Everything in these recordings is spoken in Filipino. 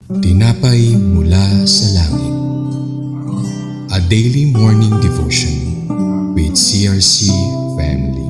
Tinapay mula sa langit. A daily morning devotion with CRC Family.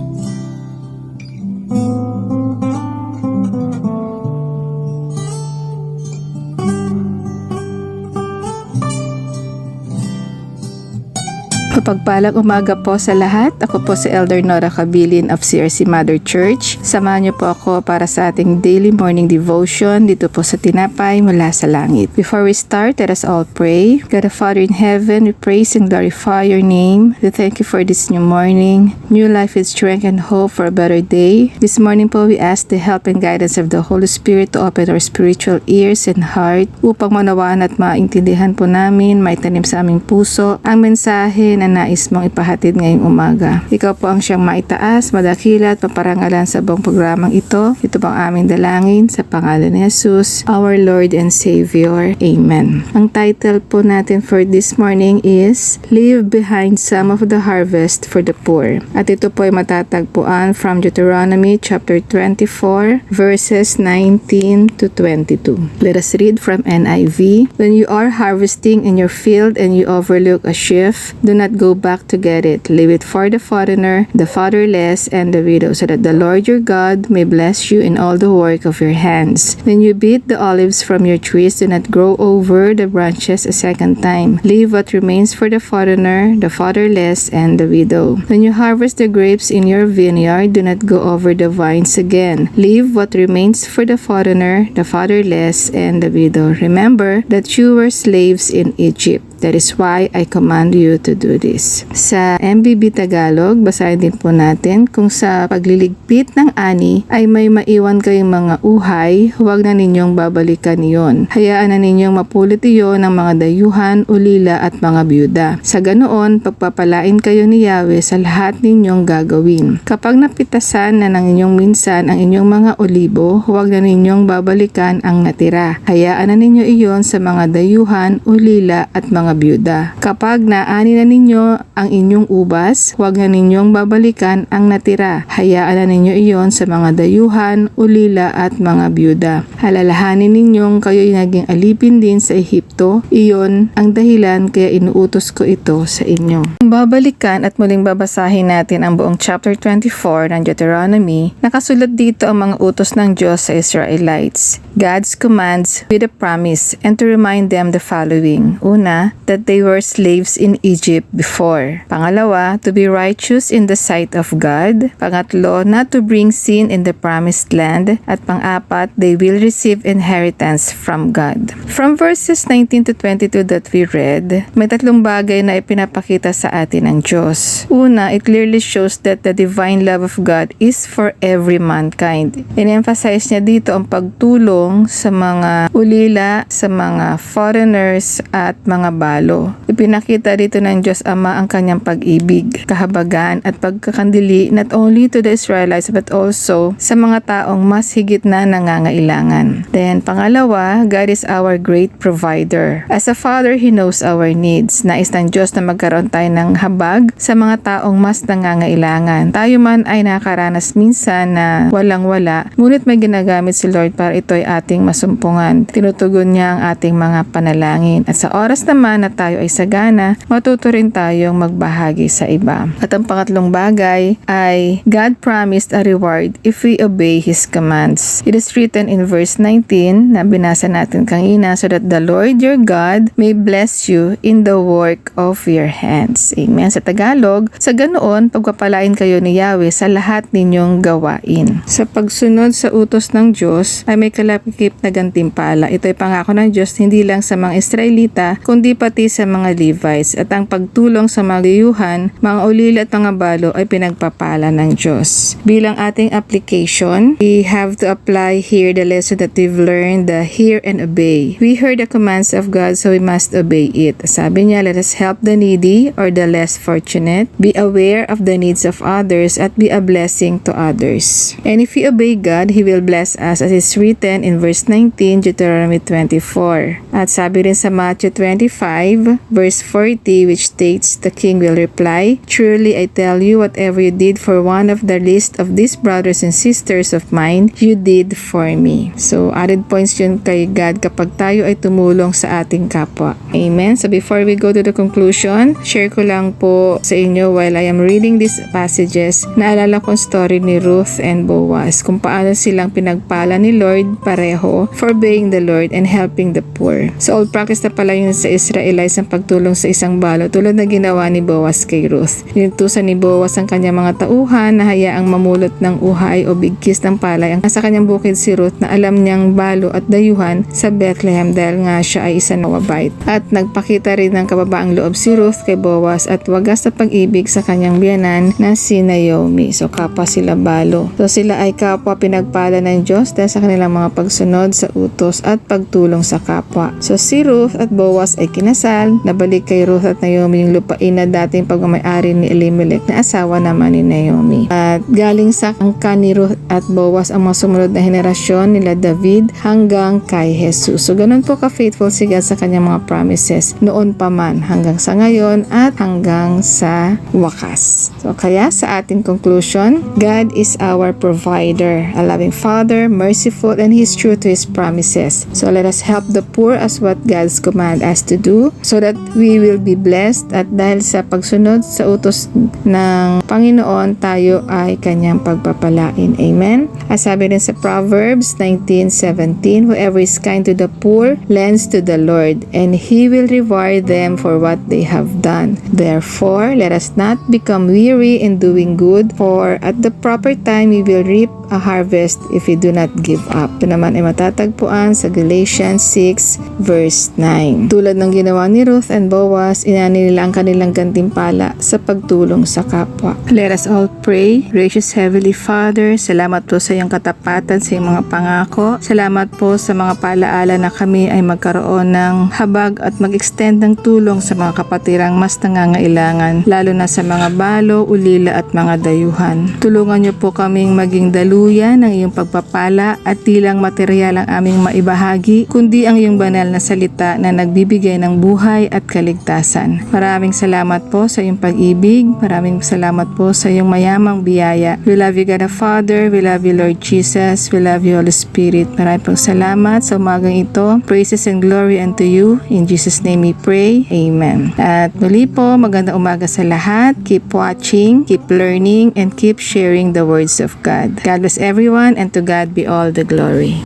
Mapagpalang umaga po sa lahat. Ako po si Elder Nora Cabilin of CRC Mother Church. Samahan niyo po ako para sa ating daily morning devotion dito po sa Tinapay mula sa langit. Before we start, let us all pray. God the Father in heaven, we praise and glorify your name. We thank you for this new morning, new life and strength and hope for a better day. This morning po, we ask the help and guidance of the Holy Spirit to open our spiritual ears and heart upang manawaan at maintindihan po namin, maitanim sa aming puso ang mensahe na nais mong ipahatid ngayong umaga. Ikaw po ang siyang maitaas, madakila at paparangalan sa buong programang ito. Ito pang aming dalangin sa pangalan ni Jesus, our Lord and Savior. Amen. Ang title po natin for this morning is Leave Behind Some of the Harvest for the Poor. At ito po ay matatagpuan from Deuteronomy chapter 24 verses 19 to 22. Let us read from NIV. When you are harvesting in your field and you overlook a sheaf, do not go back to get it. Leave it for the foreigner, the fatherless, and the widow, so that the Lord your God may bless you in all the work of your hands. When you beat the olives from your trees, do not grow over the branches a second time. Leave what remains for the foreigner, the fatherless, and the widow. When you harvest the grapes in your vineyard, do not go over the vines again. Leave what remains for the foreigner, the fatherless, and the widow. Remember that you were slaves in Egypt. That is why I command you to do this. Sa MBB Tagalog, basahin din po natin, kung sa pagliligpit ng ani ay may maiwan kayong mga uhay, huwag na ninyong babalikan iyon. Hayaan na ninyong mapulot iyon ng mga dayuhan, ulila at mga byuda. Sa ganoon, pagpapalain kayo ni Yahweh sa lahat ninyong gagawin. Kapag napitasan na ng inyong minsan ang inyong mga olibo, huwag na ninyong babalikan ang natira. Hayaan na ninyo iyon sa mga dayuhan, ulila at mga byuda. Kapag naani na ninyo ang inyong ubas, huwag na ninyong babalikan ang natira. Hayaan na ninyo iyon sa mga dayuhan, ulila at mga byuda. Halalahanin ninyong kayo'y naging alipin din sa Ehipto. Iyon ang dahilan kaya inuutos ko ito sa inyo. Babalikan at muling babasahin natin ang buong chapter 24 ng Deuteronomy. Nakasulat dito ang mga utos ng Diyos sa Israelites. God's commands with a promise, and to remind them the following. Una, that they were slaves in Egypt before. Pangalawa, to be righteous in the sight of God. Pangatlo, not to bring sin in the promised land. At pang-apat, they will receive inheritance from God. From verses 19 to 22 that we read, may tatlong bagay na ipinapakita sa atin ng Diyos. Una, it clearly shows that the divine love of God is for every mankind. In-emphasize niya dito ang pagtulong sa mga ulila, sa mga foreigners at mga balo. Ipinakita dito ng Diyos Ama ang kanyang pag-ibig, kahabagan at pagkakandili not only to the Israelites but also sa mga taong mas higit na nangangailangan. Then pangalawa, God is our great provider. As a Father, He knows our needs. Nais ng Diyos na magkaroon tayo ng habag sa mga taong mas nangangailangan. Tayo man ay nakaranas minsan na walang-wala, ngunit may ginagamit si Lord para ito ay ating masumpungan. Tinutugon niya ang ating mga panalangin. At sa oras naman na tayo ay sagana, matuto rin tayong magbahagi sa iba. At ang pangatlong bagay ay God promised a reward if we obey His commands. It is written in verse 19 na binasa natin kanina, so that the Lord your God may bless you in the work of your hands. Amen. Sa Tagalog, sa ganoon, pagpapalain kayo ni Yahweh sa lahat ninyong gawain. Sa pagsunod sa utos ng Diyos ay may kalakip na gantimpala. Ito ay pangako ng Diyos hindi lang sa mga Israelita, kundi pati sa mga Levites. At ang pagtulong sa mga dayuhan, mga ulila at mga balo ay pinagpapala ng Diyos. Bilang ating application, we have to apply here the lesson that we've learned, the hear and obey. We heard the commands of God, so we must obey it. Sabi niya, let us help the needy or the less fortunate. Be aware of the needs of others at be a blessing to others. And if we obey God, He will bless us as is written in verse 19, Deuteronomy 24. At sabi rin sa Matthew 25, 5, verse 40, which states, "The king will reply, 'Truly I tell you, whatever you did for one of the least of these brothers and sisters of mine, you did for me." So, added points yun kay God kapag tayo ay tumulong sa ating kapwa. Amen? So, before we go to the conclusion, share ko lang po sa inyo while I am reading these passages, naalala ko ang story ni Ruth and Boaz, kung paano silang pinagpala ni Lord pareho for obeying the Lord and helping the poor. So, old practice na pala yun sa Israelites ang pagtulong sa isang balo tulad na ginawa ni Boaz kay Ruth. Inutusan ni Boaz ang kanyang mga tauhan na hayaang mamulot ng uhay o bigkis ng palay ang nasa kanyang bukid si Ruth na alam niyang balo at dayuhan sa Bethlehem dahil nga siya ay isang Moabite. At nagpakita rin ng kababaang loob si Ruth kay Boaz at wagas na pag-ibig sa kanyang biyanan na si Naomi. So, kapwa sila balo. So, sila ay kapwa pinagpala ng Diyos dahil sa kanilang mga pagsunod sa utos at pagtulong sa kapwa. So, si Ruth at Boaz ay kinasal. Nabalik kay Ruth at Naomi yung lupain na dating pagmamayari ni Elimelech na asawa naman ni Naomi. At galing sa angkan ni Ruth at Boaz ang mga sumunod na henerasyon nila David hanggang kay Jesus. So, ganun po ka-faithful si God sa kanyang mga promises noon pa man hanggang sa ngayon at hanggang sa wakas. So, kaya sa ating conclusion, God is our provider, a loving Father, merciful, and He is true to His promises. So, let us help the poor as what God's command us to do so that we will be blessed at dahil sa pagsunod sa utos ng Panginoon, tayo ay kanyang pagpapalain. Amen? As sabi rin sa Proverbs 19:17, "Whoever is kind to the poor lends to the Lord, and He will reward them for what they have done. Therefore, let us not become weary in doing good, for at the proper time we will reap a harvest if we do not give up." Ito naman ay matatagpuan sa Galatians 6 verse 9. Tulad ng ginawa ni Ruth and Boaz, inani nila ang kanilang gantimpala sa pagtulong sa kapwa. Let us all pray. Gracious Heavenly Father, salamat po sa iyong katapatan sa iyong mga pangako. Salamat po sa mga paalaala na kami ay magkaroon ng habag at mag-extend ng tulong sa mga kapatirang mas nangangailangan, lalo na sa mga balo, ulila at mga dayuhan. Tulungan niyo po kaming maging daluyan ng iyong pagpapala at di lang material ang aming maibahagi, kundi ang iyong banal na salita na nagbibigay ng buhay at kaligtasan. Maraming salamat po sa iyong pag-ibig. Maraming salamat po sa iyong mayamang biyaya. We love you, God the Father. We love you, Lord Jesus. We love you, Holy Spirit. Maraming pong salamat sa umagang ito. Praises and glory unto you. In Jesus' name we pray. Amen. At muli po, magandang umaga sa lahat. Keep watching, keep learning, and keep sharing the words of God. God bless everyone, and to God be all the glory.